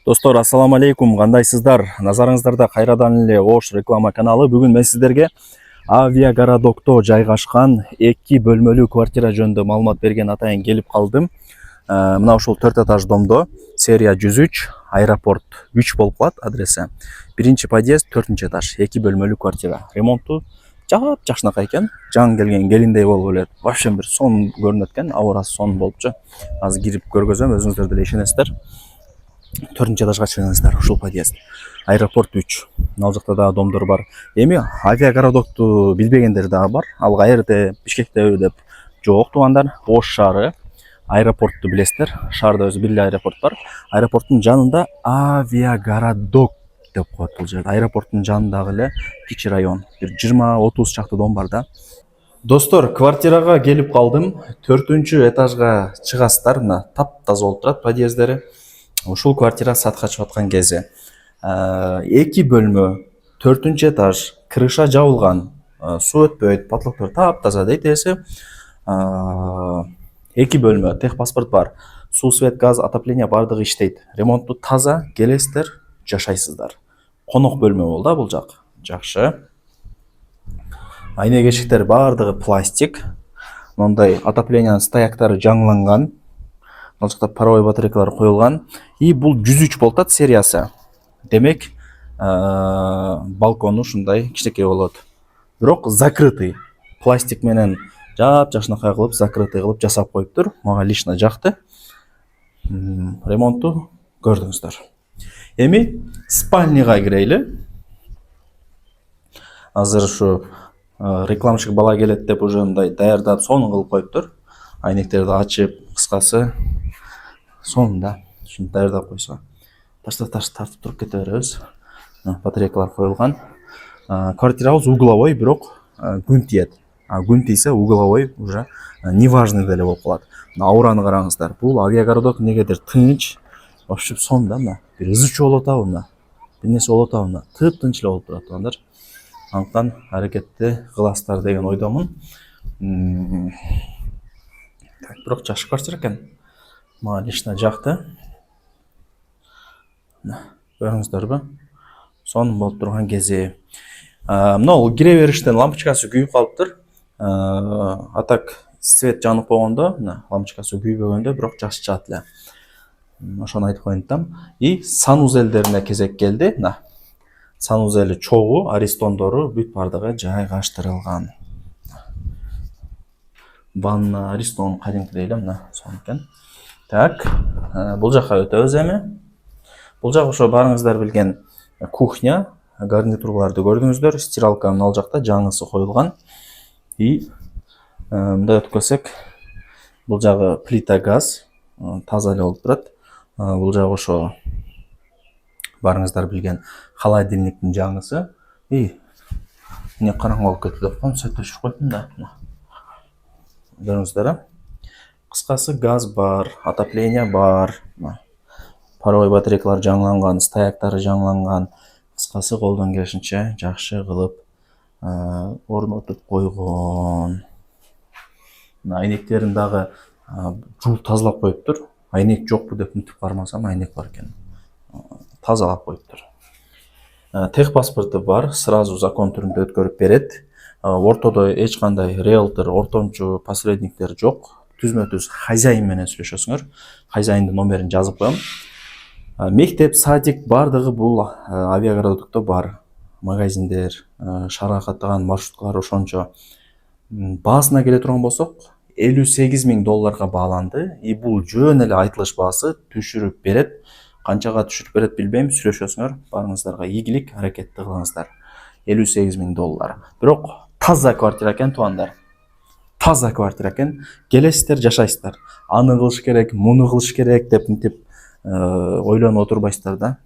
Достор, ассаламу алейкум, кандайсыздар? Назарыңыздарда кайрадан эле Ош реклама каналы. Бүгүн мен сиздерге Авиагородокто жайгашкан 2 бөлмөлүү квартира жөнүндө маалымат берген атайын келип калдым. Мына ушул 4 этаж домдо, серия 103, аэропорт 3 болуп калат адреси. 1-подъезд, 4 этаж, 2 бөлмөлүү квартира. Ремонту жакшынакай экен. Жаңы келген келиндей болуп элет. Вообще бир сон көрүнөт экен, аурасы сон болупчу. Азыр кирип көргөзөм, өзүңүздөр деле ишенесиздер. 4 этажга чыгыңыздар, ушул подъезд. Аэропорт 3. Ал жакта дагы домдор бар. Эми Авиагородокту билбегендер дагы бар. Ал каерде, Бишкектеби деп. Жок, туугандар, Ош шаары. Аэропортту билесиздер. Шаарда өзү бир эле аэропорт бар. Аэропорттун жанында Авиагородок деп коет бул жерде. Аэропорттун жанындагы эле кичи район. Бир 20-30 чакты дом бар да. Достор, квартирага келип калдым. 4-этажга чыгасыздар. Мына таптаза болуп турат подъездери. Ушул квартира сатка чыгып аткан кези. 2 бөлмө, 4-этаж, крыша жабылган, суу өтпөйт, потолоктор таптаза дейт эси. 2 бөлмө, техпаспорт бар. Суу, свет, газ, отопление бардыгы иштейт. Ремонтту таза, келесиздер, жашайсыздар. Конок бөлмө болду да бул жак. Жакшы. Айнек эшиктер бардыгы пластик. Мондай отоплениянын стояктары жаңыланган. Ал жакта паровой батарейкалар коюлган. И бул 103 болуп атат сериясы. Демек, балкону ушундай кичинекей болот. Бирок закрытый. Пластик менен жакшынакай кылып, закрытый кылып жасап коюптур. Мага лично жакты. Ремонтту көрдүңүздөр. Эми спальняга кирейли. Азыр ушу рекламщик бала келет деп уже мындай даярдап сонун кылып коюптур. Айнектерди ачып, кыскасы сонунда ушуну даярдап койсо. Тартып туруп кете беребиз. Батарейкалар коюлган. Квартирабыз угловой, бирок күн тиет. Күн тийсе угловой уже неважный деле болуп калат. Аураны караңыздар. Бул Авиагородок негедир тынч, вообще сон да мына. Бир ызычуу болуп атабы мына. Бир нерсе болуп атабы мына. Тыптынч эле болуп турат туугандар. Андыктан аракетти кыласыздар деген ойдомун. Так, бирок жакшы квартира экен. Мага лично жакты. Көрүңүздөрбү? Сонун болуп турган кези. Мына кире бериштен лампочкасы күйүп калыптыр. А так свет жанып болгондо, мына лампочкасы күйбөгөндө, бирок жакшы чыгат эле. Ошону айтып коеюн десем. И санузелдерине кезек келди. Мына санузели чогуу, аристондору бүт бардыгы жайгаштырылган. Ванна, аристон кадимкидей эле мына сонун экен. Так, бул жакка өтөбүз эми. Бул жак ошо барыңыздар билген кухня, гарнитурларды көрдүңүздөр. Стиралка ал жакта жаңысы коюлган. И мындай өтүп келсек, бул жагы плита газ, таза эле болуп турат. Бул жагы ошо барыңыздар билген холодильниктин жаңысы. И эмне караңгы болуп кетти деп коем, свет өчүрүп койдум да. Көрдүңүздөр. Кыскасы газ бар, отопление бар. Паровой батарейкалар жаңыланган, стояктары жаңыланган. Кыскасы колдон келишинче жакшы кылып орнотуп койгон. Айнектерин дагы жууп тазалап коюптур. Айнек жокпу деп мынтип кармасам, айнек бар экен. Тазалап коюптур. Техпаспорту бар, сразу закон түрүндө өткөрүп берет. Ортодо эч кандай риэлтор, ортомчу, посредниктер жок. Түзмө-түз хозяин менен сүйлөшөсүңөр. Хозяиндин номерин жазып коем. Мектеп, садик бардыгы бул Авиагородокто бар. Магазиндер, шаарга каттаган маршруткалар ошончо. Баасына келе турган болсок, $58,000 бааланды. И бул жөн эле айтылыш баасы, түшүрүп берет. Канчага түшүрүп берет билбейм, сүйлөшөсүңөр. Барыңыздарга ийгилик, аракетти кылыңыздар. $58,000. Бирок таза квартира экен туугандар. Таза квартира экен. Келесиздер, жашайсыздар. Аны кылыш керек, муну кылыш керек деп мынтип ойлонуп отурбайсыздар да.